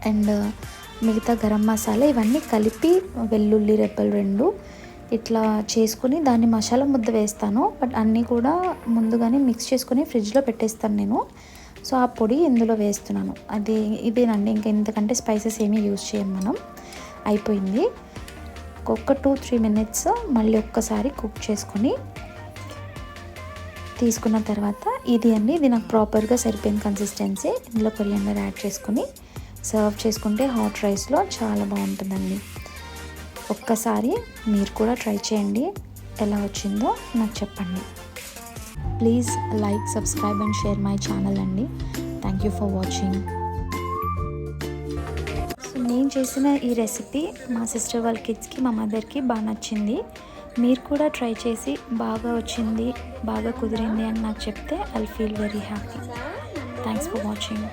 And మిగతా గరం మసాలా ఇవన్నీ కలిపి వెల్లుల్లి రెబ్బలు 2 ఇట్లా చేసుకుని దాన్ని మసాలా ముద్ద వేస్తాను. బట్ అన్నీ కూడా ముందుగానే మిక్స్ చేసుకొని ఫ్రిడ్జ్లో పెట్టేస్తాను నేను. సో ఆ పొడి ఇందులో వేస్తున్నాను. ఇదేనండి, ఇంకా ఇంతకంటే స్పైసెస్ ఏమీ యూజ్ చేయం మనం. అయిపోయింది. ఒక 2-3 మినిట్స్ మళ్ళీ ఒక్కసారి కుక్ చేసుకొని తీసుకున్న తర్వాత ఇది నాకు ప్రాపర్గా సరిపోయిన కన్సిస్టెన్సీ. ఇందులో కొరియాండర్ యాడ్ చేసుకొని సర్వ్ చేసుకుంటే హాట్ రైస్లో చాలా బాగుంటుందండి. ఒక్కసారి మీరు కూడా ట్రై చేయండి, ఎలా వచ్చిందో నాకు చెప్పండి. Please like, subscribe and share my channel అండి. Thank you for watching. So నేను చేసిన ఈ రెసిపీ మా సిస్టర్ వాళ్ళ కిడ్స్కి, మా మదర్కి బాగా నచ్చింది. మీరు కూడా ట్రై చేసి బాగా వచ్చింది, బాగా కుదిరింది అని నాకు చెప్తే I feel very happy. Thanks for watching.